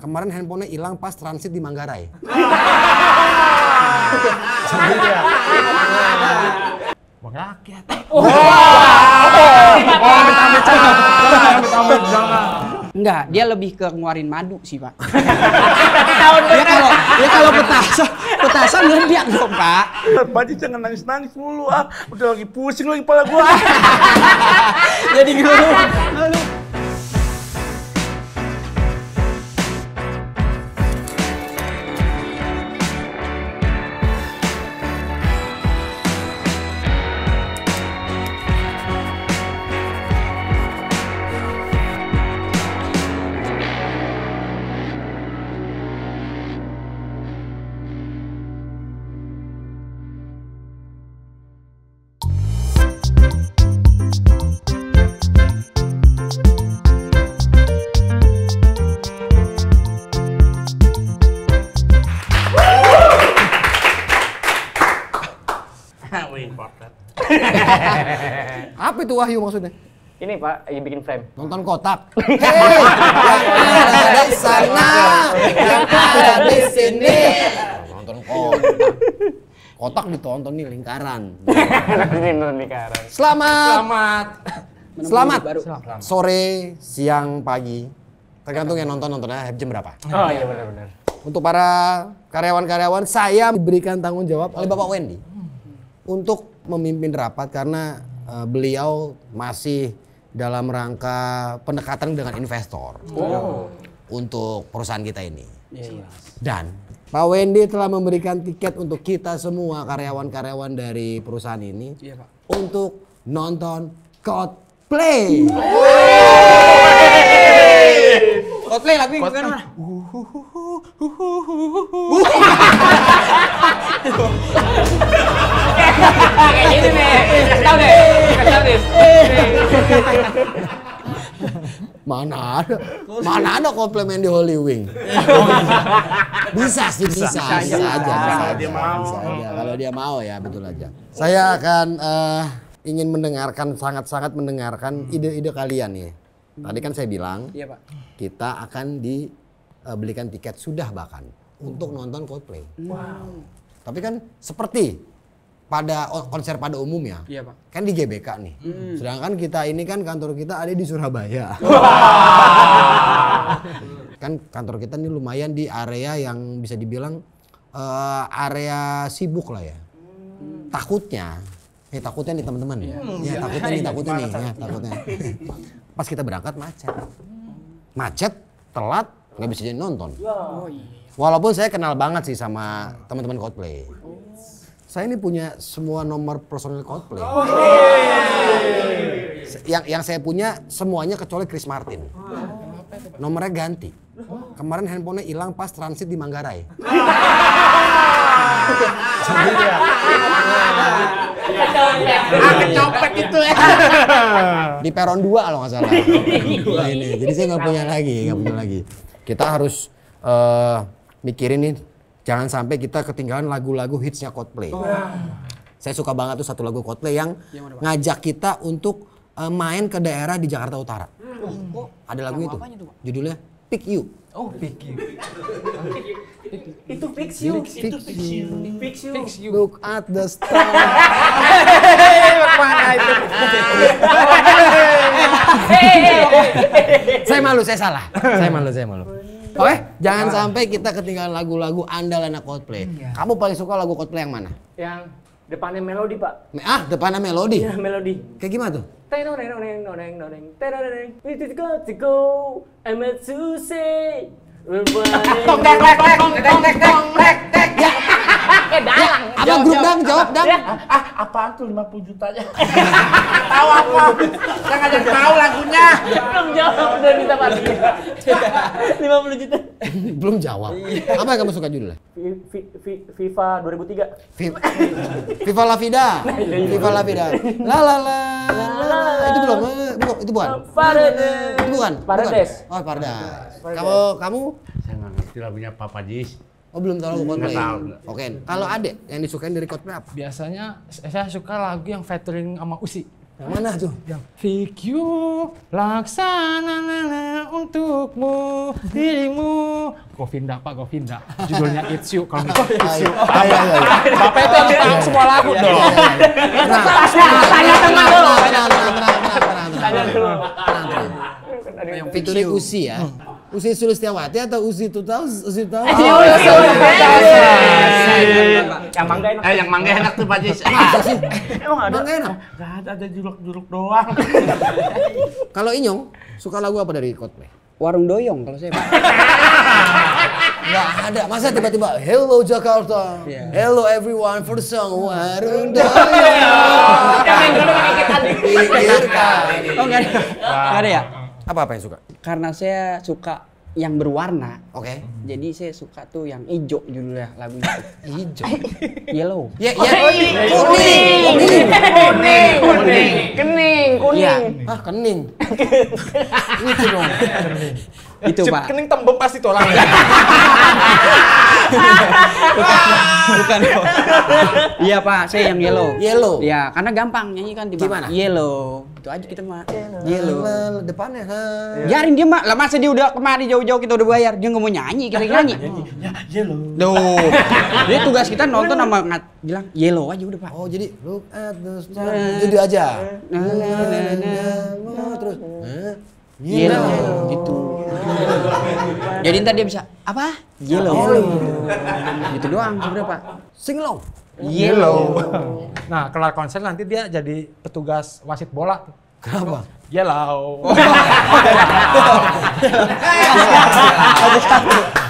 Kemarin handphonenya hilang pas transit di Manggarai. Bang rakyat. Enggak, dia lebih ke ngeluarin madu sih, Pak. Ya kalau petasan ngediak dong, Pak. Pak Haji jangan nangis-nangis mulu ah. Udah lagi pusing lagi kepala gua. Jadi guru. Apa itu Wahyu maksudnya? Ini Pak, lagi bikin frame. Nonton kotak. Hei, yang ada di sana, yang ada di sini. Nonton kotak. Kotak ditonton nih lingkaran. Nonton lingkaran. Selamat. Sore, siang, pagi. Tergantung yang nontonnya jam berapa. Oh iya benar-benar. Untuk para karyawan-karyawan, saya diberikan tanggung jawab oleh Bapak Wendy untuk memimpin rapat karena beliau masih dalam rangka pendekatan dengan investor untuk perusahaan kita ini. Dan Pak Wendy telah memberikan tiket untuk kita semua karyawan-karyawan dari perusahaan ini untuk nonton Coldplay. Coldplay lagu gimana? Kayak gini nih. Kasih tau deh. Mana ada Coldplay main di Holy Wing. Bisa aja. Kalau dia mau ya, betul aja. Saya akan ingin sangat mendengarkan ide-ide kalian nih. Tadi kan saya bilang, Pak. Kita akan dibelikan tiket sudah bahkan untuk nonton Coldplay. Wow. Tapi kan seperti pada konser pada umumnya, Pak. Kan di GBK nih. Sedangkan kita ini kan kantor kita ada di Surabaya. Kan kantor kita ini lumayan di area yang bisa dibilang area sibuk lah ya. Takutnya nih teman-teman. Takutnya nih. Pas kita berangkat macet, telat, nggak bisa jadi nonton. Walaupun saya kenal banget sih sama teman-teman Coldplay. Saya ini punya semua nomor personil Coldplay. Yang saya punya semuanya kecuali Chris Martin. Nomornya ganti. Kemarin handphonenya hilang pas transit di Manggarai. Kecopet itu ya. Di peron 2 kalau nggak salah. Ini. Jadi saya nggak punya lagi. Kita harus mikirin nih, jangan sampai kita ketinggalan lagu-lagu hitsnya Coldplay. Saya suka banget tuh satu lagu Coldplay yang ngajak kita untuk main ke daerah di Jakarta Utara. Ada lagu itu, judulnya Pick You. Oh, Pick You. Itu Fix You. Fix You. Look at the stars. Mana itu? Saya malu, saya salah. Saya malu. Oke, jangan sampai kita ketinggalan lagu-lagu andalan Coldplay. Kamu paling suka lagu Coldplay yang mana? Yang depannya melodi, Pak. Depannya melodi? Iya, melodi. Kayak gimana tuh? I'm meant to say. Abang grup dang, jawab dang. Apaan tuh 50 jutanya? Tahu apa? Saya nggak jadi tahu lagunya. Belum jawab, udah minta pasti. 50 juta. Belum jawab. Apa yang kamu suka judulnya? FIFA 2003. Viva La Vida. Viva La Vida. La la la. Itu belum. Itu bukan. Itu bukan. Paradise. Oh, Paradise. Kamu? Saya nggak ngerti lagunya Papa Jis. Oh, belum tahu lagu Coldplay. Nggak tahu. Oke. Kalau Adek yang disukain dari Coldplay apa? Biasanya saya suka lagu yang featuring sama Usi. Yang mana tuh? Yang VQ laksana untukmu dirimu. Govinda Pak Govinda. Judulnya It's You kalau nggak It's You. Bapak itu harus tahu semua lagu dong. Tanya teman dulu. Tanya dulu. Yang fiturnya Usi ya. Usi Sulistiawati atau Usi Tutau? Usi Tutau? Yang mangga enak. Yang mangga enak tuh Pak Jis. Emang ada? Mangga enak. Gak ada juluk-juluk doang. Kalau Inyong, suka lagu apa dari Coldplay? Warung doyong kalau saya, Pak. Nggak ada. Masa tiba-tiba Hello Jakarta, Hello everyone for the song Warung Doyong. Yang main dulu kita tadi. Pikirkan. Oh, enggak ada. Enggak ada ya? Apa yang suka? Karena saya suka yang berwarna. Oke. Jadi saya suka tuh yang hijau judulnya lagunya. Hijau. Yellow. Ya, Kuning. Kening. Iya. Ah, kening. Itu dong. Itu, Pak. Kening tembem pasti tuh orang. Bukan. Iya, Pak. Saya yang yellow. Yellow. Iya, karena gampang nyanyi kan Gimana? Yellow. Itu aja kita mah. Yellow. Depannya. Biarin dia, Mak. Lah masa dia udah kemari jauh-jauh kita udah bayar. Dia nggak mau nyanyi, kita nyanyi. Ya, yellow. Duh. Jadi tugas kita nonton sama bilang yellow aja udah, Pak. Oh, jadi look at the star. Jadi aja. Terus Yellow gitu. Jadi ntar dia bisa apa? Yellow. Gitu doang sebenarnya, Pak. sing along. Yellow. Nah, kelar konser nanti dia jadi petugas wasit bola. Kenapa? Yellow.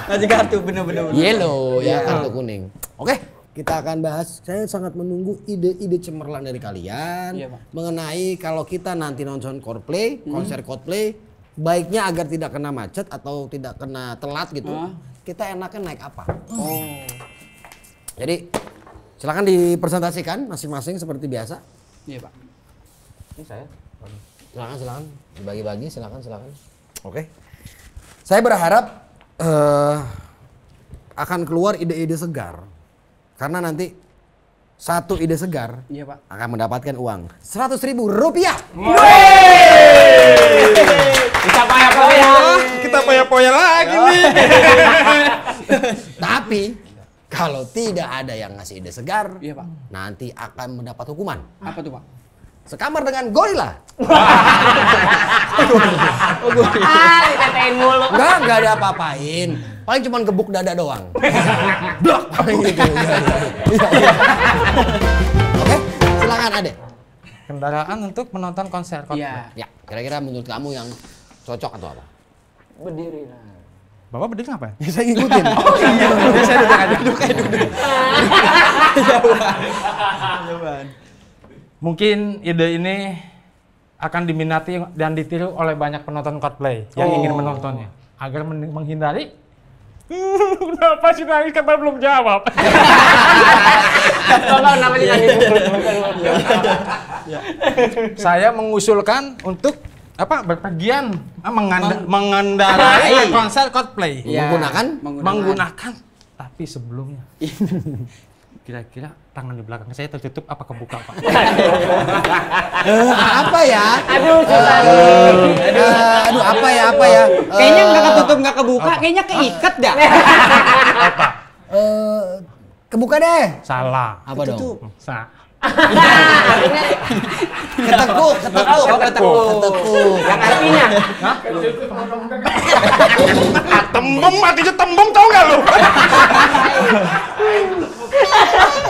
Ngasih kartu bener-bener. Yellow ya, kartu kuning. Oke, kita akan bahas. Saya sangat menunggu ide-ide cemerlang dari kalian Iya, Pak. mengenai kalau kita nanti nonton Coldplay, konser Coldplay, baiknya agar tidak kena macet atau tidak kena telat gitu. Kita enaknya naik apa? Oh. Jadi silakan dipresentasikan masing-masing seperti biasa. Iya, Pak. Ini saya. Silakan dibagi-bagi, silakan. Oke. Saya berharap akan keluar ide-ide segar. Karena nanti satu ide segar Iya, Pak. akan mendapatkan uang 100.000 rupiah. Kita poya-poya. Kita poya-poya lagi nih. Tapi kalau tidak ada yang ngasih ide segar, Iya, Pak. nanti akan mendapat hukuman. Apa tuh, Pak? Sekamar dengan gorila. Dikatain mulu. Enggak ada apa-apain. Paling cuma gebuk dada doang. Blok. Gitu. Iya. Oke, silakan Ade. Kendaraan untuk menonton konser Coldplay. Iya. Ya, kira-kira menurut kamu yang cocok atau apa? Berdiri lah. Bapak berdiri ngapain? Ya, saya ngikutin. Saya duduk aja. Mungkin ide ini akan diminati dan ditiru oleh banyak penonton Coldplay yang ingin menontonnya. Agar menghindari kenapa sih nangis kan belum jawab. Tolong namanya nangis. Saya mengusulkan untuk berpergian mengendarai konser Coldplay. Iya. Menggunakan? Tapi sebelumnya kira-kira tangan di belakang saya tertutup apa kebuka, Pak? Apa ya? Aduh, susah. Aduh, apa ya? Kayaknya nggak ketutup nggak kebuka, kayaknya keikat dah. Kebuka deh. Salah. Apa dong? Ketekuk. Yang artinya. Tembung matinya tembung tau gak lu?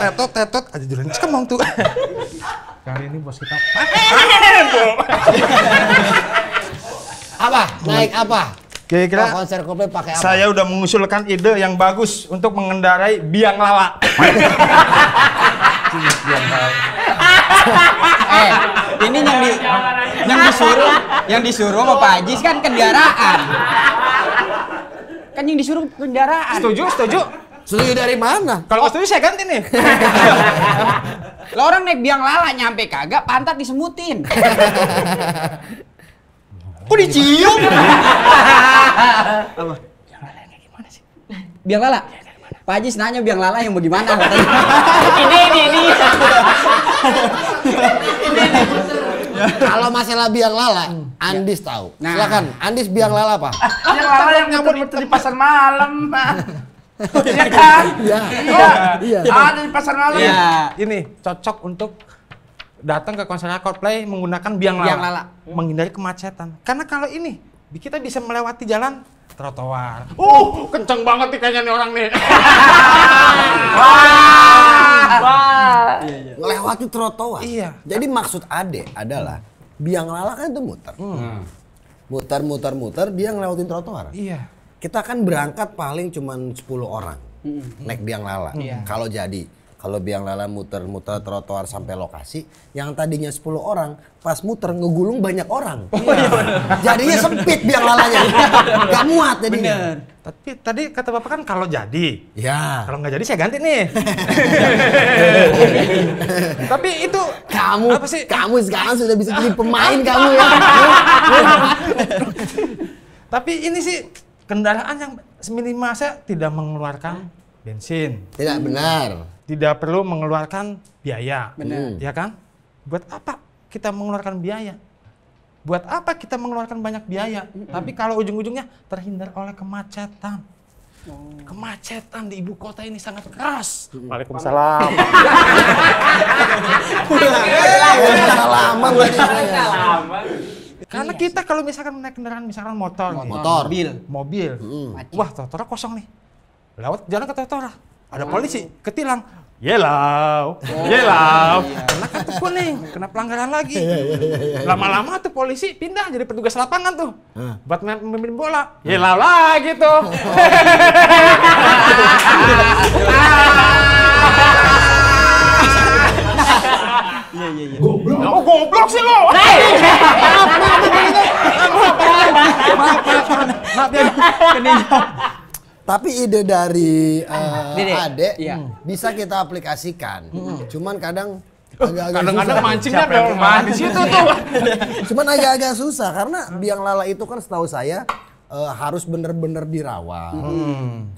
Tetot aja jualan cemong tuh. Kali ini bos kita. Apa? Naik apa? Kira-kira konser Coldplay pakai apa? saya udah mengusulkan ide yang bagus untuk mengendarai biang lala. Ini yang disuruh sama Pak Ajis kan kendaraan. Kan yang disuruh kendaraan. Setuju? Setuju dari mana? Kalau nggak setuju saya ganti nih. Lah orang naik biang lala nyampe kagak pantat disemutin. Kok dicium? Apa? Biang lala yang gimana sih? Biang lala? Pak Ajis nanya biang lala yang bagaimana katanya. Ini. Kalau masalah biang lala, Andis tahu. Silakan, Andis biang lala apa? Yang lala yang muter-muter di pasar malam. Iya kan? Iya. Ada di pasar malam. Ini cocok untuk datang ke konser Coldplay menggunakan biang lala. Menghindari kemacetan. Karena kalau ini kita bisa melewati jalan trotoar. Kenceng banget nih kayaknya nih orang nih. Melewati trotoar. Iya. Jadi maksud Ade adalah biang lala kan itu muter. Muter, dia ngelewatin trotoar. Iya. Kita kan berangkat paling cuman 10 orang naik biang lala. Kalau kalau biang lala muter-muter trotoar sampai lokasi, yang tadinya 10 orang, pas muter ngegulung banyak orang. Jadinya sempit biang lalanya. Gak muat jadinya. Tapi tadi kata Bapak kan kalau jadi. Ya. Kalau nggak jadi saya ganti nih. Tapi itu Kamu apa sih? Kamu sekarang sudah bisa jadi pemain kamu ya. Tapi ini sih kendaraan yang minimal saya tidak mengeluarkan bensin. Tidak benar. Tidak perlu mengeluarkan biaya. Benar. Ya kan? Buat apa kita mengeluarkan biaya? Buat apa kita mengeluarkan banyak biaya? Tapi kalau ujung-ujungnya terhindar oleh kemacetan. Kemacetan di ibu kota ini sangat keras. Waalaikumsalam. Salaman lagi saya. Karena kita kalau misalkan naik kendaraan misalkan motor, mobil. Wah, trotoar kosong nih. Lewat jalan ke trotoar. Ada polisi, ketilang. Yelau. Kena kartu kuning, kena pelanggaran lagi. Lama-lama tuh polisi pindah jadi petugas lapangan tuh. Buat memimpin bola. Yelau lagi tuh. Goblok sih lo. Maaf ya. Tapi ide dari Ade bisa kita aplikasikan. Cuman kadang Kadang-kadang mancingnya di situ tuh. Cuman agak-agak susah karena biang lala itu kan setahu saya harus bener-bener dirawat.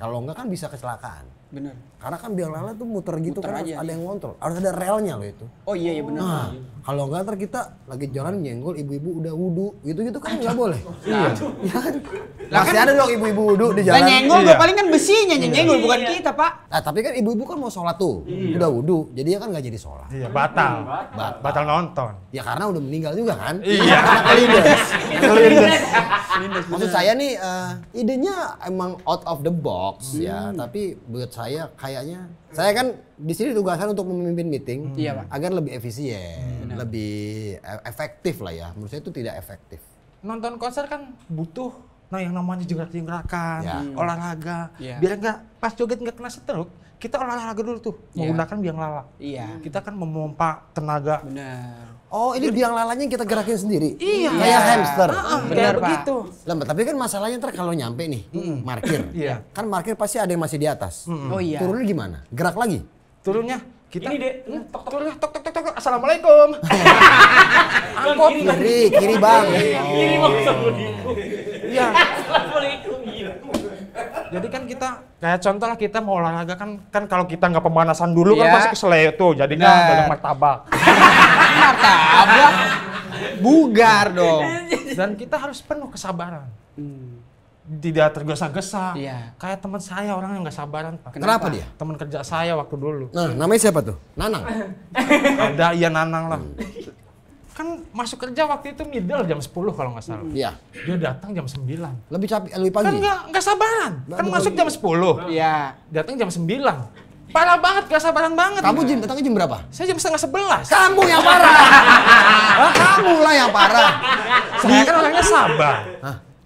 Kalau enggak kan bisa kecelakaan. Bener. Karena kan biang lala tuh muter gitu kan harus aja, ada yang ngontrol. Harus ada relnya loh itu. Oh iya benar. Nah, kalau enggak ntar kita lagi jalan nyenggol ibu-ibu udah wudu gitu-gitu kan nggak boleh. Iya. Masih ada dong ibu-ibu wudu di Lah jalan. nyenggol gua paling kan besinya nyenggol bukan kita, Pak. Nah, tapi kan ibu-ibu kan mau sholat tuh. Udah wudu, jadi kan nggak jadi sholat. Iya, batal nonton. Ya karena udah meninggal juga kan. Iya. Kelindes. Maksud saya nih idenya emang out of the box ya, tapi buat saya kayaknya saya kan di sini tugasan untuk memimpin meeting agar lebih efisien, lebih efektif lah ya. Menurut saya itu tidak efektif. Nonton konser kan butuh yang namanya gerak-gerakan, olahraga. Biar nggak pas joget nggak kena stroke, kita olahraga dulu tuh menggunakan biang lala. Iya. Kita kan memompa tenaga. Benar. Oh, ini biang lalanya yang kita gerakin sendiri? Iya. Kayak hamster? Benar, Pak. Begitu. Lah, tapi kan masalahnya ntar kalau nyampe nih, markir. Iya. Kan markir pasti ada yang masih di atas. Oh iya. Turunnya gimana? Gerak lagi? Turunnya kita ini tok. Assalamualaikum. Angkot kiri bang. Kiri mau Assalamualaikum. Iya. Assalamualaikum gila. Jadi kan kita kayak contoh lah kita mau olahraga kan kalau kita nggak pemanasan dulu kan pasti keseleo tuh. Jadi kan banyak martabak. Martabak. Bugar dong. Dan kita harus penuh kesabaran. Tidak tergesa-gesa. Iya. Kayak teman saya orang yang nggak sabaran, Pak. Kenapa dia? Teman kerja saya waktu dulu. Nah, namanya siapa tuh? Nanang? Ada Nanang lah. Kan masuk kerja waktu itu middle jam 10 kalau nggak salah. Iya. Dia datang jam 9. Lebih pagi. Kan nggak sabaran. Kan masuk jam 10. Iya. Datang jam 9. Parah banget, gak sabaran banget. Kamu datangnya jam berapa? Saya jam setengah 11. Kamu yang parah. Kamu lah yang parah. Saya kan orangnya sabar.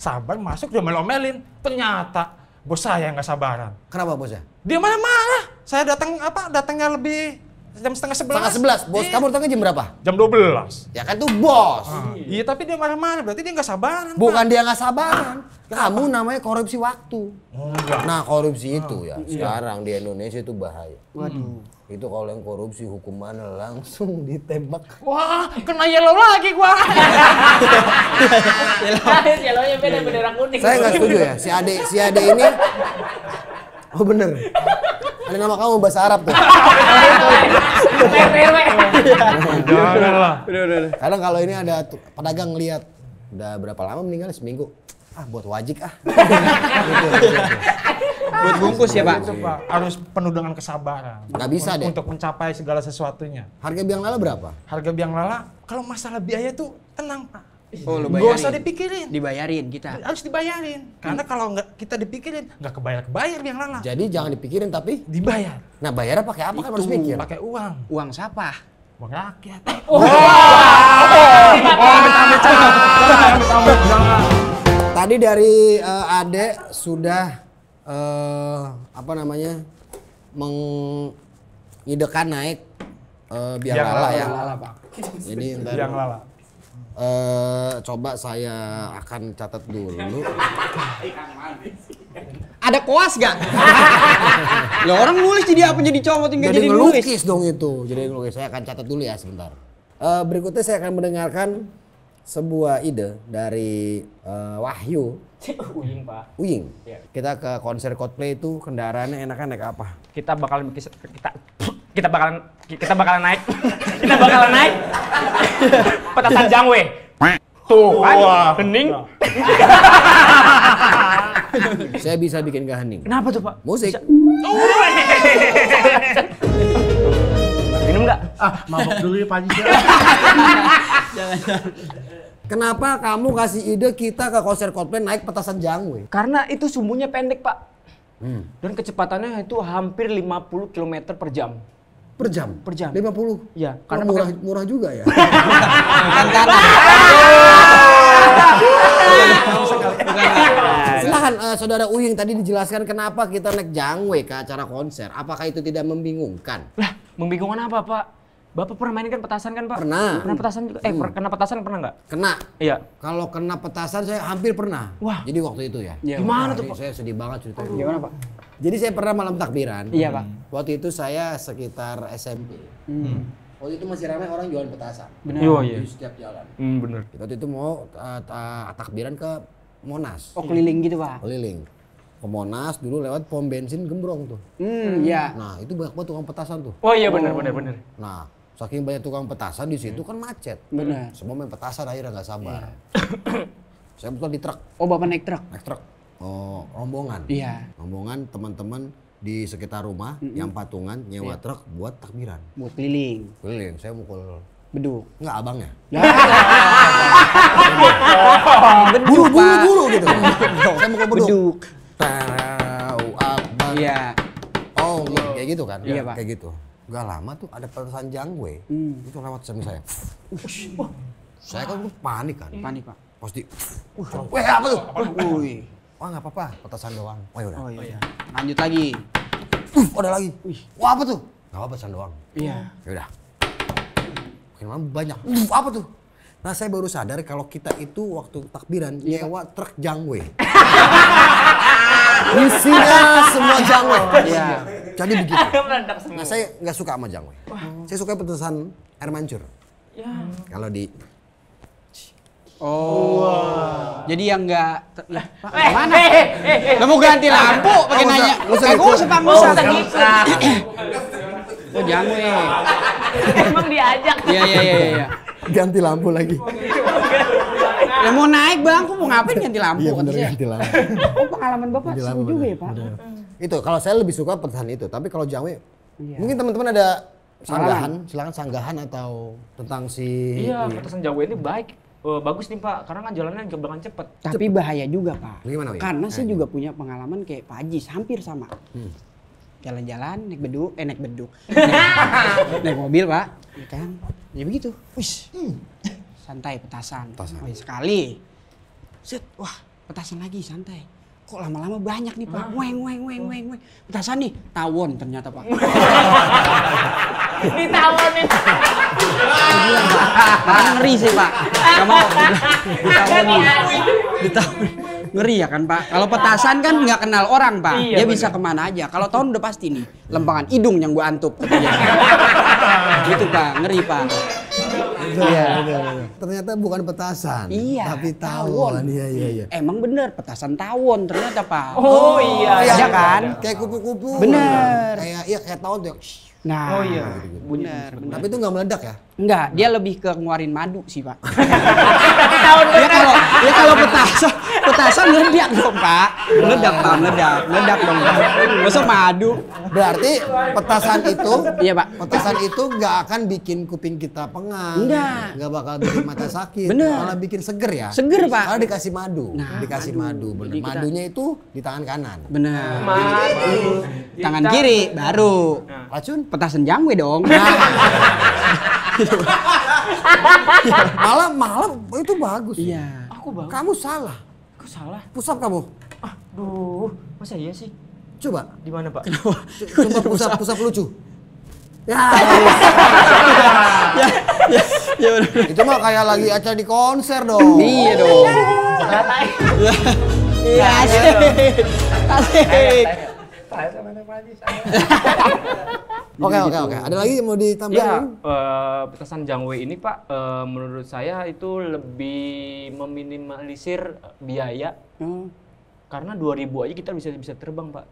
Sabar masuk dia melom-melin. Ternyata bos saya yang gak sabaran. Kenapa bosnya? Dia marah-marah. Saya datangnya lebih jam setengah 11. Setengah 11. Bos kamu datangnya jam berapa? Jam 12. Ya kan tuh bos. Iya tapi dia marah-marah, berarti dia gak sabaran. Bukan dia nggak sabaran. Kamu namanya korupsi waktu. Enggak. Nah korupsi itu ya sekarang di Indonesia itu bahaya. Waduh. Itu kalau yang korupsi hukumannya langsung ditembak. Wah, kena yellow lagi gua. Yellownya beda bendera kuning. Saya nggak setuju ya. Si Ade ini. Oh bener. Ada nama kamu bahasa Arab tuh. Janganlah. Kadang kalau ini ada pedagang ngeliat, udah berapa lama meninggal? Seminggu. Ah buat wajik ah. Buat bungkus ya, Pak. Itu, Pak. Harus penuh dengan kesabaran. Nggak bisa deh. Untuk mencapai segala sesuatunya. Harga biang lala berapa? Harga biang lala, kalau masalah biaya tuh tenang, Pak. Oh, lu Nggak bayarin. usah dipikirin. Dibayarin kita. Harus dibayarin. Karena kalau nggak kita dipikirin, nggak kebayar biang lala. Jadi jangan dipikirin tapi, Dibayar. nah bayarnya pakai apa kan harus mikir. Pakai uang. Uang siapa? Uang rakyat. Tadi dari Ade sudah apa namanya mengidekan naik biang lala ya. Jadi ntar Biang lala. coba saya akan catat dulu. Ada koas gak? Lah orang nulis jadi apa jadi comot tinggal Jadi jadi nulis. ngelukis dong itu. Jadi ngelukis. Saya akan catat dulu ya sebentar. Berikutnya saya akan mendengarkan sebuah ide dari Wahyu. Uying, Pak. Uying. Iya. Kita ke konser Coldplay itu kendaraannya enakan naik apa? Kita bakalan naik. Kita bakalan naik. Petasan Jangwe. Tuh kan, hening. Saya bisa bikin gak hening. Kenapa tuh, Pak? Musik. Minum nggak? Mabok dulu ya Pak Haji. Kenapa kamu kasih ide kita ke konser Coldplay naik petasan Jangwe? Karena itu sumbunya pendek, Pak. Dan kecepatannya itu hampir 50 km per jam. Per jam? Per jam. 50? Iya, Karena karena murah juga ya. Silahkan saudara Uying tadi dijelaskan kenapa kita naik Jangwe ke acara konser. Apakah itu tidak membingungkan? Lah, membingungkan apa, Pak? Bapak pernah main kan petasan kan, Pak? Pernah. Pernah petasan juga? Kena petasan pernah nggak? Kena. Iya. Kalau kena petasan saya hampir pernah. Wah. Jadi waktu itu ya. Gimana tuh, Ini Pak? saya sedih banget ceritanya. Gimana, Pak? Jadi saya pernah malam takbiran. Iya, Pak. Waktu itu saya sekitar SMP. Waktu itu masih ramai orang jualan petasan. Benar. Iya. Di setiap jalan. Bener. Waktu itu mau takbiran ke Monas. Oh keliling gitu, Pak. Keliling. Ke Monas dulu lewat pom bensin Gembrong tuh. Iya. Nah, itu banyak banget tukang petasan tuh. Oh iya bener. Nah, saking banyak tukang petasan di situ kan macet. Benar. Semua main petasan akhirnya nggak sabar. Saya betul di truk, Oh, Bapak naik truk. naik truk. Oh, rombongan. Iya. Rombongan teman-teman di sekitar rumah yang patungan nyewa truk buat takbiran. Buat keliling. Keliling, saya mukul Beduk. nggak abangnya. Beduk, Pak. Buru gitu. Saya mukul beduk. Beduk. Tahu abang. Iya. Oh, kayak gitu kan? Iya, Pak. Kayak gitu. Gak lama tuh ada petasan Jangwe. Itu lewat samping saya. Saya kan panik kan. Panik, Pak. Pasti. Weh, apa tuh? Wih. Wah, nggak apa-apa, petasan doang. Oh, yaudah. Oh iya. Lanjut lagi. Ada lagi. Wah, apa tuh? Nggak apa-apa, petasan doang. Iya. Yaudah. Makin lama banyak. Apa tuh? Nah, saya baru sadar kalau kita itu waktu takbiran nyewa truk Jangwe. Isinya semua Jangwe. Iya. Jadi begitu. Nah, saya nggak suka sama Jangwe. Saya suka petasan air mancur. Kalau di Oh. Jadi yang enggak lah, Pak, mana? Lah mau ganti lampu pakai nanya. Kagak usah, Pak, enggak usah. Oh, jangan weh. Emang diajak. Iya. ganti lampu lagi. Lah mau naik, Bang, kok mau ngapain ganti lampu Iya kata bener saya. ganti lampu. Oh, pengalaman Bapak Ganti seru lampu, juga bener, ya, Pak. bener. Itu kalau saya lebih suka petasan itu, tapi kalau Jangwe Iya. mungkin teman-teman ada sanggahan, silakan sanggahan atau tentang si Iya, petasan Jangwe ini baik. Bagus nih Pak, karena kan jalannya gerbang cepet. Tapi bahaya juga, Pak. Gimana, Wi? Karena saya juga punya pengalaman kayak Pak Haji, hampir sama. Jalan-jalan, naik beduk. Naik mobil, Pak. Ya kan? Ya begitu. Wis. Santai petasan. Petasan. Oh, ya sekali. Set, wah, petasan lagi santai. Kok lama-lama banyak nih, Pak. Weng. Petasan nih, tawon ternyata, Pak. Ditawarin. Ngeri sih, Pak. Gak mau ditawon nih. Ditawon. Ngeri ya kan, Pak? Kalau petasan kan nggak kenal orang, Pak. Iya, Dia bisa kemana aja. Kalau tahun udah pasti nih, lempangan hidung yang gua antup. Gitu, Pak. Ngeri, Pak. Iya. Ternyata bukan petasan, Iya, tapi tawon. tawon. Iya. Emang bener petasan tawon ternyata Pak. Oh iya. Iya kan? Kayak kupu-kupu. Bener. Kayak tawon tuh. Nah, Oh iya. bener. Tapi itu nggak meledak ya? Enggak, dia lebih ke ngeluarin madu sih Pak. Ya kalau petasan meledak dong Pak. Meledak dong Pak. Masa madu? Berarti petasan itu, Iya Pak. petasan itu nggak akan bikin kuping kita pengang. Nggak bakal bikin mata sakit. Bener. Malah bikin seger ya. Seger, Pak. Karena dikasih madu. Nah, dikasih madu. Bener. Jadi kita- Madunya itu di tangan kanan. Bener. Madu. Tangan kiri baru Racun? petasan jangwe dong. Malah itu bagus. Iya. Aku bagus. Kamu salah. Aku salah. Pusap kamu. Aduh, masa iya sih? Coba. Di mana, Pak? Coba pusap lucu. Ya. Ya udah. Itu mah kayak lagi acara di konser dong. Iya dong. Iya asik. Asik. Oke. Ada lagi yang mau Ya, ditambahin? petasan jangwe ini Pak, menurut saya itu lebih meminimalisir biaya. Karena 2.000 aja kita bisa terbang Pak.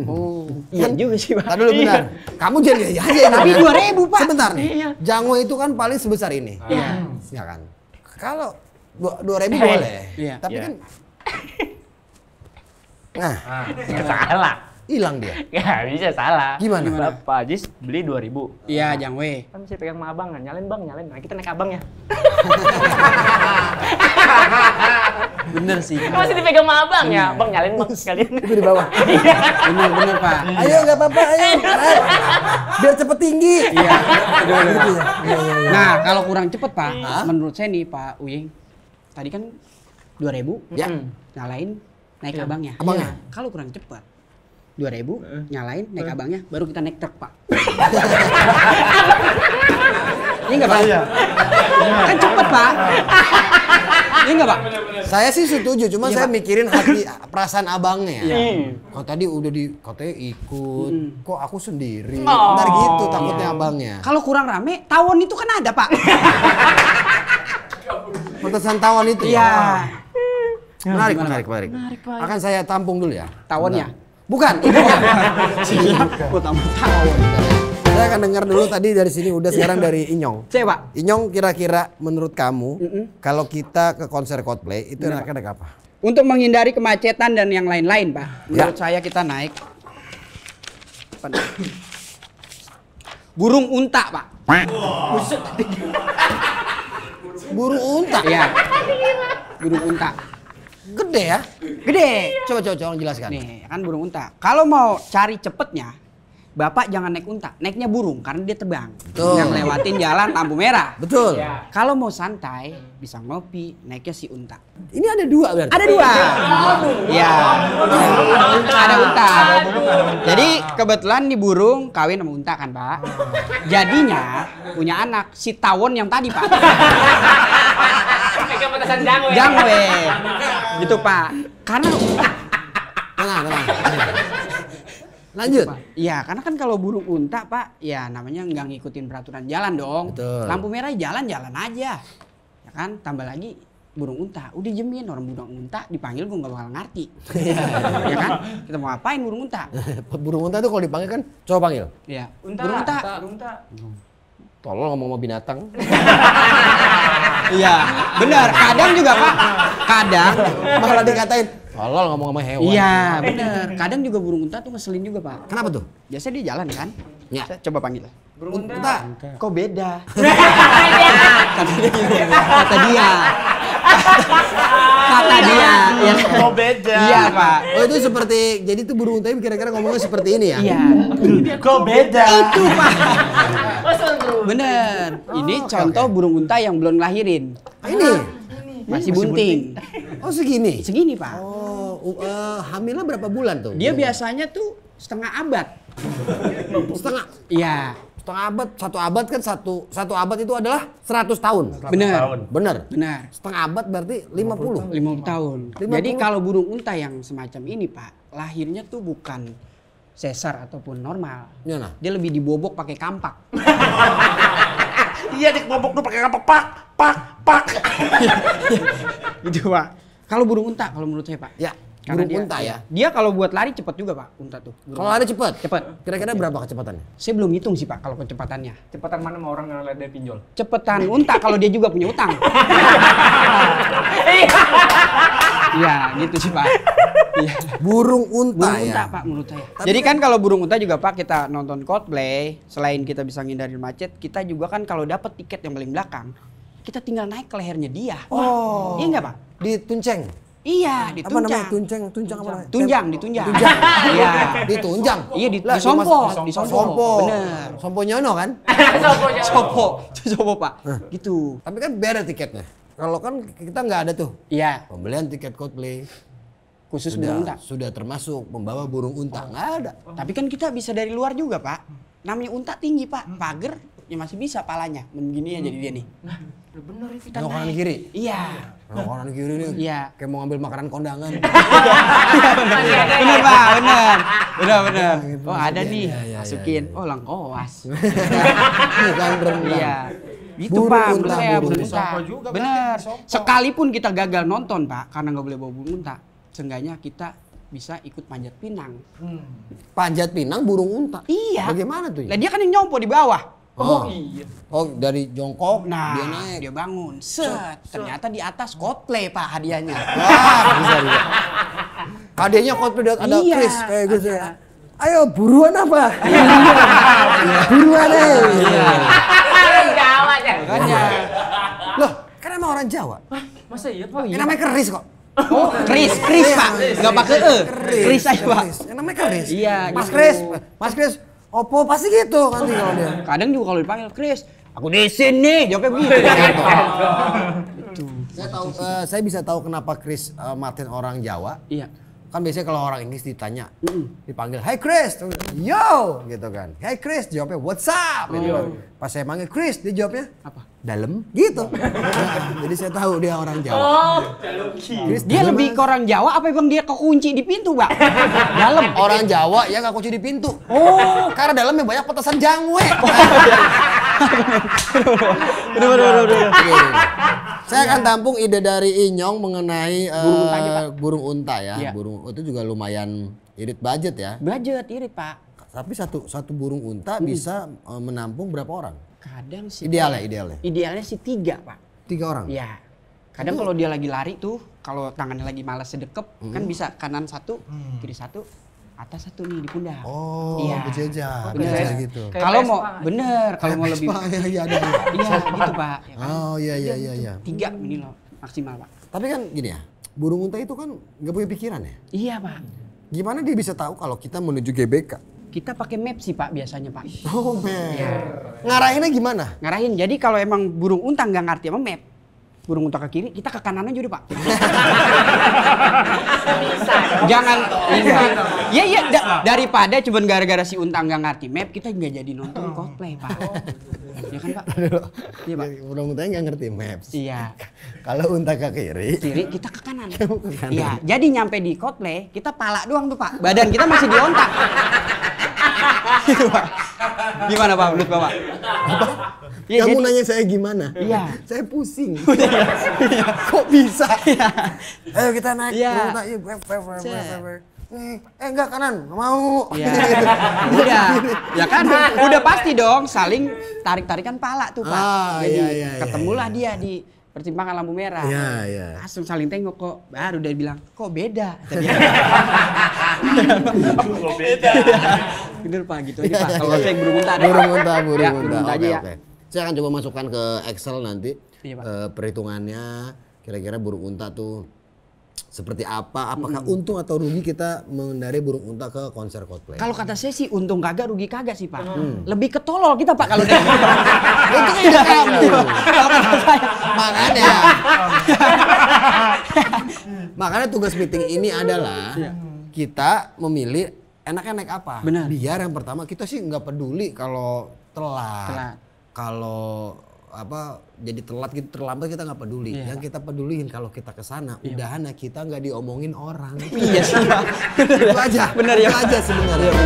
Oh, iya juga sih Pak. Tadi dulu benar. Kamu jangan aja ini. Tapi 2.000 Pak. Sebentar nih. Iya. Jangwe itu kan paling sebesar ini. Iya. Ya kan. Kalau 2.000 boleh. Iya. Tapi Iya. kan nah, Salah. hilang dia. Ya bisa salah. Gimana? Pak Ajis beli 2.000. Iya, jangwe. Kan bisa pegang sama abang kan, nyalain bang. Nah kita naik abang ya. Bener sih. Masih dipegang sama abang ya, bang nyalain bang sekalian. Itu di bawah. Bener Pak. Ayo nggak apa-apa, ayo. Naik. Biar cepet tinggi. Iya. Gitu ya. Iya. Nah, kalau kurang cepet Pak, menurut saya nih Pak Uying, tadi kan 2.000, Ya. nyalain naik abangnya. Abangnya. Iya. Kalau kurang cepet, 2.000, nyalain naik abangnya, baru kita naik truk Pak. Iya nggak Pak? Kan cepet Pak. Iya nggak Pak? Saya sih setuju, cuma Iya, saya Pak. mikirin hati perasaan abangnya. Iya. Kok tadi udah katanya ikut, kok aku sendiri. Oh. Ntar gitu takutnya abangnya. Kalau kurang rame, tawon itu kan ada Pak. Petasan tawon itu Iya. ya? Menarik. Akan saya tampung dulu ya. Tawonnya? Bukan, ibunya. Aku tambah tawon. Saya akan dengar dulu tadi dari sini, udah sekarang dari Inyong. Saya Pak. Inyong, kira-kira menurut kamu, kalau kita ke konser Coldplay, itu enaknya naik apa? Untuk menghindari kemacetan dan yang lain-lain Pak, menurut saya kita naik burung unta Pak. Burung unta. Iya. Burung unta. Gede ya? Gede. Coba jelaskan. Nih, kan burung unta. Kalau mau cari cepetnya, Bapak jangan naik unta, naiknya burung karena dia terbang. Betul. Yang lewatin jalan lampu merah. Betul. Kalau mau santai, bisa ngopi, naiknya si unta. Ini ada dua berarti? Ada dua. Ya. Ada unta. Jadi kebetulan nih burung kawin sama unta kan Pak. Jadinya punya anak si tawon yang tadi Pak. Pegang petasan jangwe. Jangwe. Gitu Pak. Karena Tenang. Lanjut. iya, karena kan kalau burung unta Pak, ya namanya nggak ngikutin peraturan jalan dong. Betul. Lampu merah jalan-jalan aja. Ya kan, tambah lagi burung unta. Udah jemin orang burung unta dipanggil gue nggak bakal ngerti. Ya kan? Kita mau ngapain burung unta? Burung unta itu kalau dipanggil kan, coba panggil. Iya. Unta. Burung unta. Unta. Tolong ngomong sama binatang. Iya, benar. Kadang juga Pak. Kadang. Malah dikatain, tolong ngomong sama hewan. Iya, benar. Kadang juga burung unta tuh ngeselin juga Pak. Kenapa tuh? Biasanya dia jalan kan? Ya. Saya coba panggil. Burung unta. Kok beda? Kata dia. Kata dia. Ya. Oh beda. Iya Pak. Oh itu seperti, jadi tuh burung unta kira-kira ngomongnya seperti ini ya? Iya. Kok beda? Itu Pak. Bener. Ini contoh burung unta yang belum lahirin. Ini? Masih bunting. Oh segini? Segini Pak. Oh, hamilnya berapa bulan tuh? Dia biasanya tuh setengah abad. Setengah? Iya. Setengah abad, satu abad kan satu abad itu adalah 100 tahun. Bener. Bener? Benar. Setengah abad berarti 50. 50 tahun. 50. Jadi kalau burung unta yang semacam ini Pak, lahirnya tuh bukan sesar ataupun normal. Gimana? Dia lebih dibobok pakai kampak. Iya dikebobok tuh pakai apa? Pak. Gitu Pak. Kalau burung unta kalau menurut saya Pak. Ya, Karena burung unta ya. Dia kalau buat lari cepat juga Pak, unta tuh. Kalau lari cepat? Cepat. Kira-kira berapa kecepatannya? Saya belum hitung sih Pak kalau kecepatannya. Cepetan mana sama orang yang lari dari pinjol? Cepetan unta kalau dia juga punya utang. Iya, gitu sih Pak. Iya. Burung unta Burung unta ya. Pak menurut saya. Jadi kan kalau burung unta juga Pak kita nonton Coldplay, selain kita bisa ngindarin macet, kita juga kan kalau dapat tiket yang paling belakang, kita tinggal naik ke lehernya dia. Oh. Iya enggak Pak? Ditunceng. Iya, Apa namanya? ditunjang. Tunceng apa namanya? Ditunjang. Ditunjang. Iya. Ditunjang. Iya, Lah, disompo. Sompo. Bener. Sompo nyono kan? Sopo Pak. Gitu. Tapi kan beda tiketnya. Kalau kan kita nggak ada tuh. Iya, Pembelian tiket Coldplay khusus burung unta. sudah termasuk membawa burung unta. Nggak ada. Tapi kan kita bisa dari luar juga Pak. Namanya unta tinggi Pak, pager ya masih bisa palanya. Begini aja jadi dia nih. Udah bener itu. Nengok kanan kiri. Iya. Nengok kanan kiri nih. Iya. Kayak mau ngambil makanan kondangan. Bener Pak, bener. Oh ada nih, iya, masukin. Oh langkoas. Bukan renang. Iya. Gitu Burung Pak, unta, menurut saya burung burung unta. unta. juga Bener. berarti, disompo. Sekalipun kita gagal nonton Pak, karena nggak boleh bawa burung unta, seenggaknya kita bisa ikut panjat pinang. Panjat pinang burung unta. Iya. Bagaimana tuh? Lah dia kan yang nyompo di bawah. Oh. Iya. Oh, dari jongkok Nah, dia naik. dia bangun. Set. Ternyata di atas Coldplay Pak hadiahnya. Wah, bisa. Hadiahnya Coldplay ada Iya, Chris kayak gitu ada. ya. Ayo buruan apa? Buruan deh. Jawa aja. Makanya. Loh, kan emang orang Jawa. Masa iya Pak? Yang namanya keris kok. Oh, Chris Pak. Enggak pakai Chris aja Pak. Yang namanya keris. Iya, Mas gitu. Chris. Opo pasti gitu nanti kalau dia. Kadang juga kalau dipanggil Chris, aku di sini, jawabnya begitu. Saya bisa tahu kenapa Chris Martin orang Jawa. Iya. Kan biasanya kalau orang Inggris ditanya, dipanggil, "Hey Chris," yo, gitu kan. "Hey Chris," jawabnya, "What's up?" Gitu kan. Pas saya panggil Chris, dia jawabnya, Apa? "Dalam," gitu. Nah, jadi saya tahu dia orang Jawa. Chris, Dia dalam, lebih Mas. ke orang Jawa apa bang dia kekunci di pintu Pak? Dalam. Orang Jawa ya nggak kunci di pintu. Oh, karena dalamnya banyak petasan jangwe. Bener. Saya akan tampung ide dari Inyong mengenai Burung unta aja, Pak. burung unta ya. Iya. Burung itu juga lumayan irit budget ya. Budget irit Pak. Tapi satu burung unta bisa menampung berapa orang? Kadang sih. Idealnya. Idealnya sih 3 Pak. 3 orang. Iya. Kadang kalau dia lagi lari tuh, kalau tangannya lagi malas sedekep, kan bisa kanan 1, kiri 1, atas 1 nih di pundak. Oh, Iya. berjejer. Bener. Berjejer gitu. Kayak Kalau mau Vespa. bener, kalau mau lebih Iya ada. iya gitu Pak. Ya kan? Oh iya. 3 minimal maksimal Pak. Tapi kan gini ya, burung unta itu kan nggak punya pikiran ya. Iya Pak. Gimana dia bisa tahu kalau kita menuju GBK? Kita pakai map sih Pak biasanya Pak. Oh man. Ngarahinnya gimana? Ngarahin. Jadi kalau emang burung unta nggak ngerti sama map, burung unta ke kiri, kita ke kanan aja udah Pak. Jangan iya daripada cuman gara-gara si unta nggak ngerti map, kita nggak jadi nonton Coldplay Pak. Iya kan Pak? Iya Pak. Burung unta nggak ngerti maps. Iya. Kalau unta ke kiri, Kiri kita ke kanan. Ke kanan. Iya. Jadi nyampe di Coldplay, kita pala doang tuh Pak. Badan kita masih di ontak. Gitu, Pak. Gimana Pak menurut Bapak? Iya, kamu jadi- nanya saya gimana? Iya. Saya pusing. Kok bisa? Ayo kita naik Iya. burung unta. Enggak kanan, nggak mau. Iya. Udah. Ya kan udah pasti dong saling tarik-tarikan pala tuh Pak. Ah, Jadi iya, ketemulah dia di persimpangan lampu merah. Iya. Langsung saling tengok kok. Baru dia bilang, "Kok beda?" Tadi. Bener Pak, gitu aja Pak. Kalau saya burung unta deh. Burung unta, Ya, burung unta. aja Oke, ya. oke. Saya akan coba masukkan ke Excel nanti Iya, Pak. perhitungannya kira-kira burung unta tuh seperti apa, apakah untung atau rugi kita mengendarai burung unta ke konser Coldplay. Kalau kata saya sih untung kagak rugi kagak sih Pak. Lebih ketolol kita Pak kalau dari itu kan ide kamu. kalau kata saya. Makanya tugas meeting ini adalah kita memilih enaknya naik apa. Benar. Biar yang pertama kita sih nggak peduli kalau telat. Telat. Kalau apa jadi telat gitu terlambat kita nggak peduli. Iya. Yang kita peduliin kalau kita ke sana udahan kita nggak diomongin orang. Iya sih Pak. Itu aja. Bener ya, Itu aja sebenarnya. Ya.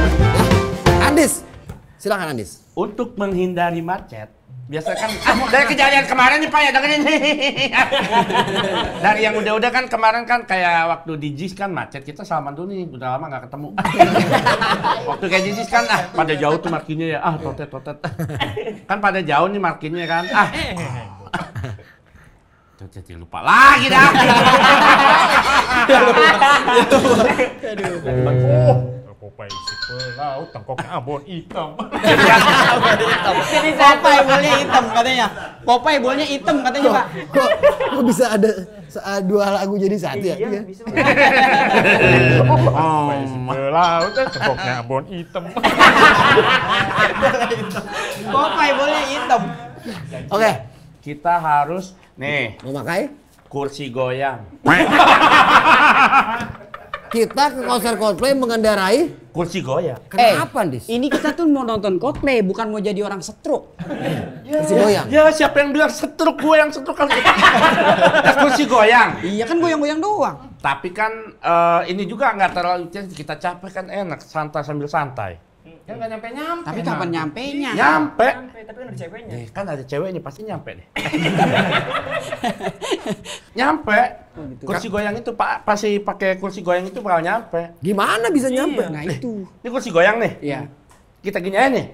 Andis. Silakan Andis. Untuk menghindari macet, Biasa kan dari kejadian kemarin nih Pak ya, dengerin nih. Dari yang udah-udah kan kemarin kan kayak waktu di JIS kan macet, kita salaman dulu nih, udah lama nggak ketemu. Waktu kayak di JIS kan pada jauh tuh markinya ya, totet. Kan pada jauh nih markinya kan, Totet lupa lagi dah. Popeye isi pelaut, tangkoknya abon hitam. Popeye bolnya hitam katanya. Popeye bolnya hitam katanya Pak. Kok bisa ada dua lagu jadi satu ya? Iya, bisa. Popeye isi pelaut, tangkoknya abon hitam. Popeye bolnya hitam. Oke, Kita harus nih memakai kursi goyang. kita ke konser Coldplay mengendarai Kursi goyang. kenapa, Dis? Ini kita tuh mau nonton Coldplay, bukan mau jadi orang setruk. Kursi goyang. Ya siapa yang bilang setruk, gue yang setruk kan. Kursi goyang. Iya kan goyang-goyang doang. Tapi kan ini juga nggak terlalu kita capek kan, enak santai sambil santai. Kan nggak nyampe-nyampe. Tapi kapan nyampenya? Nyampe. Tapi kan ada ceweknya. Kan ada ceweknya pasti nyampe deh. Nyampe. Kursi goyang itu Pak, pasti pakai kursi goyang itu bakal nyampe. Gimana bisa nyampe? Nah itu. Ini kursi goyang nih. Iya. Kita gini aja nih.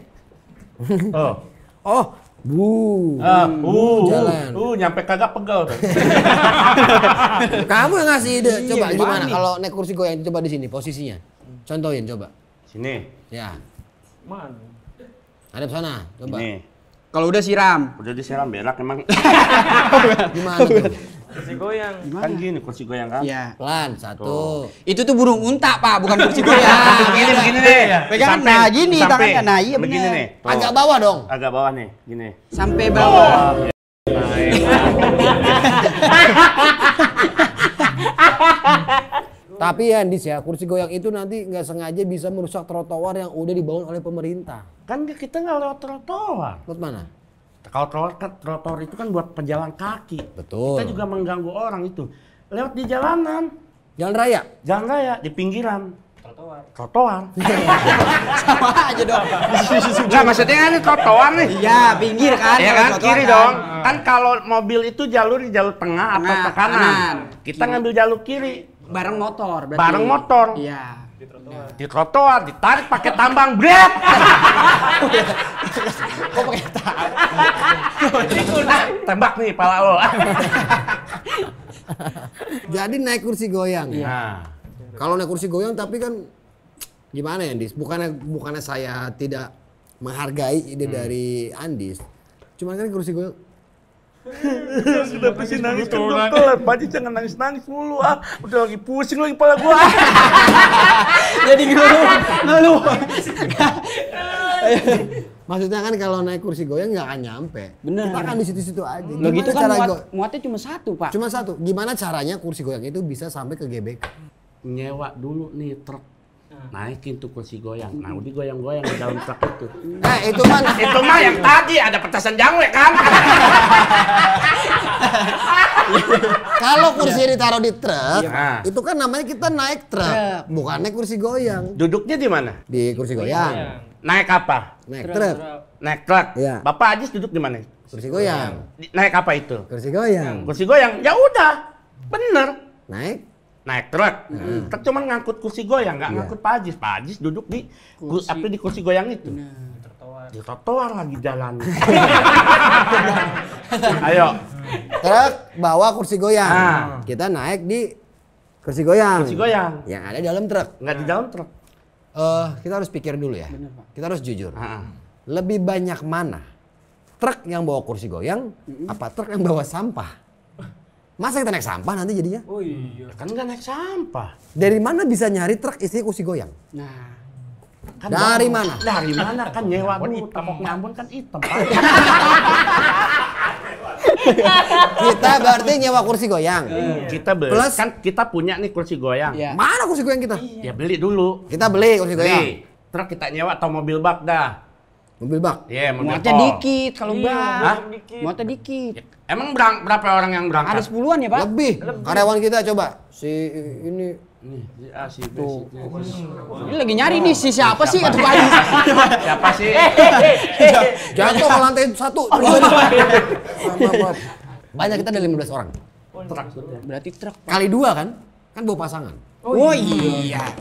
Oh, bu. jalan. Nyampe kagak pegel tuh. Kamu yang ngasih ide. Coba Iya, gimana nih? kalau naik kursi goyang coba di sini posisinya. Contohin coba. Sini. Ya. Man. Hadap sana, coba. Ini. Kalau udah siram. Udah disiram berak emang. Gimana tuh? Kursi goyang. Kan gini kursi goyang kan. Iya. Pelan, satu. Itu tuh burung unta Pak, bukan kursi goyang. Begini nih. Pegangan Samping, nah gini samping. tangannya. Nah iya Begini bener. nih. Tuh. Agak bawah dong. Agak bawah nih, gini. Sampai bawah. Tapi ya, Dis ya, kursi goyang itu nanti nggak sengaja bisa merusak trotoar yang udah dibangun oleh pemerintah. Kan kita nggak lewat trotoar. Lewat mana? Kalau trotoar itu kan buat pejalan kaki. Betul. Kita juga mengganggu orang itu. Lewat di jalanan, Jalan raya. jalan raya, di pinggiran. Trotoar. Trotoar. Sama aja dong. Nggak, maksudnya kan ini trotoar nih. Iya, pinggir kan. Ya kalau kan, trotoar kiri kan. dong. Kan kalau mobil itu jalur di jalur tengah atau Tengah, ke kanan. kanan. Kita ngambil jalur kiri. Bareng motor berarti. Bareng motor. Iya. Di trotoar, ditarik pakai tambang, bret. Kok pakai Tembak nih pala lo. Jadi naik kursi goyang. Nah, Kalau naik kursi goyang tapi kan gimana ya, Andis? Bukannya saya tidak menghargai ide dari Andis. Cuman kan kursi goyang kenapa sih nangis kan dokter? Pak Haji jangan nangis-nangis mulu udah lagi pusing lagi kepala gua. Jadi ngeluh. maksudnya kan kalau naik kursi goyang nggak akan nyampe. Bener. Kita kan di situ-situ aja. Lo gitu kan cara muatnya cuma satu Pak. Cuma satu. Gimana caranya kursi goyang itu bisa sampai ke GBK? Nyewa dulu nih truk. Naikin tuh kursi goyang. Nah, udah goyang-goyang di dalam truk itu. Itu mah yang tadi ada petasan jangwe kan. kalau kursi ditaruh di truk, Nah. itu kan namanya kita naik truk, bukan naik kursi goyang. Duduknya di mana? Di kursi goyang, Naik apa? naik truk, Naik truk. Iya. Bapak Ajis duduk di mana? kursi goyang, Naik apa itu? kursi goyang, Kursi goyang. Ya udah. Bener. naik Truk. Truk cuma ngangkut kursi goyang, nggak ngangkut Pak Ajis. Pak Ajis duduk di di kursi goyang itu. Di trotoar lagi jalan. Ayo. truk bawa kursi goyang, Ah. kita naik di kursi goyang, Kursi goyang. yang ada di dalam truk. Nggak di dalam truk. Kita harus pikir dulu ya, kita harus jujur. Ah. Lebih banyak mana truk yang bawa kursi goyang, apa truk yang bawa sampah? Masa kita naik sampah nanti jadinya? Oh iya. Kan nggak naik sampah. Dari mana bisa nyari truk isi kursi goyang? Nah, Kan Dari mana? Dari mana kan nyewa dulu. Tapoknya Ambon kan hitam. Pak. Kita berarti nyewa kursi goyang. Kita beli. Plus- Kan kita punya nih kursi goyang. Iya. Mana kursi goyang kita? Ya beli dulu. Kita beli kursi goyang. Beli. Truk kita nyewa atau mobil bak dah. Mobil bak. Iya, mobil muatnya tol. dikit kalau Iya, bang. Hah? Muatnya dikit. Emang berapa orang yang Ada berangkat? 10-an ya Pak? Lebih. Karyawan kita coba. Si ini Nih, si A, si B, si C. Ini lagi nyari nih si siapa sih kata Pak Haji. Siapa sih? Jatuh ke lantai 1. Banyak, kita ada 15 orang. Berarti truk. Kali 2 kan? Kan bawa pasangan. Oh iya.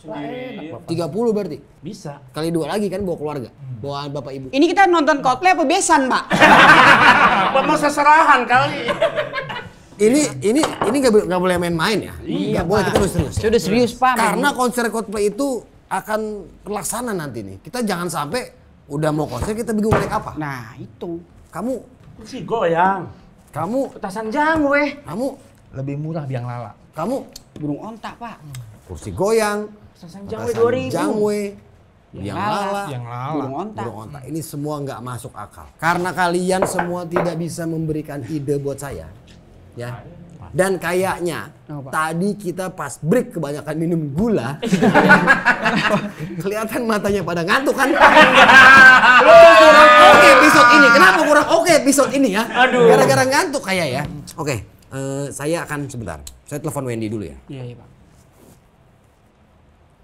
30 berarti. Bisa. Kali 2 lagi kan bawa keluarga. Bawa bapak ibu. Ini kita nonton Coldplay apa besan, Pak? Mau seserahan kali. Ini nggak boleh main-main ya. Nggak boleh, kita harus serius. Sudah serius, Pak. Karena konser Coldplay itu akan terlaksana nanti nih. Kita jangan sampai udah mau konser kita bingung naik apa. Nah, itu. Kamu Si goyang. Petasan jangwe. kamu Lebih murah biang lala. kamu Burung ontak, Pak. kursi goyang, Petasan jangwe petasan 2000. jangwe, biang lala, Yang lala. Burung ontak. burung ontak. Ini semua nggak masuk akal. Karena kalian semua tidak bisa memberikan ide buat saya, ya. Dan kayaknya tadi kita pas break kebanyakan minum gula, kelihatan matanya pada ngantuk kan? Kurang oke episode ini. Kenapa kurang oke episode ini ya? Gara-gara ngantuk kayak ya. Oke, saya akan sebentar. Saya telepon Wendy dulu ya. Iya, Pak.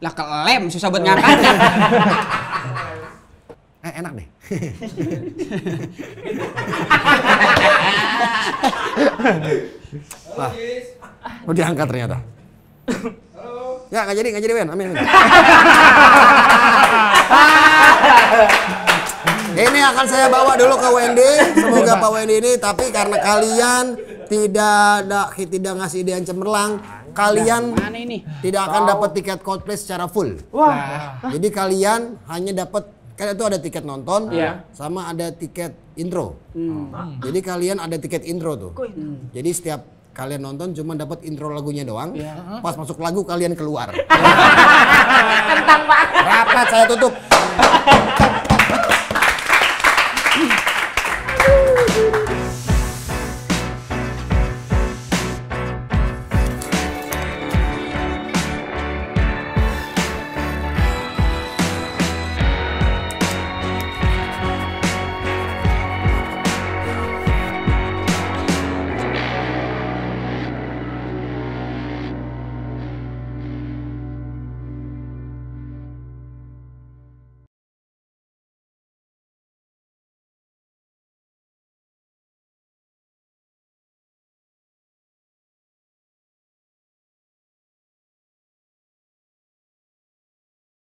Lah kelem susah buat ngangkatnya. Enak deh. Wah, oh diangkat ternyata. Ya nggak jadi Ben, amin. Ini akan saya bawa dulu ke Wendy. Semoga Pak Wendy ini, tapi karena kalian tidak ngasih ide yang cemerlang, kalian Mana ini? tidak akan dapat tiket Coldplay secara full. Wah. Jadi kalian hanya dapat, kan itu ada tiket nonton, Iya. sama ada tiket intro. Jadi kalian ada tiket intro tuh. Jadi setiap kalian nonton cuma dapat intro lagunya doang. Pas masuk lagu kalian keluar. Kentang Pak. Rapat, saya tutup.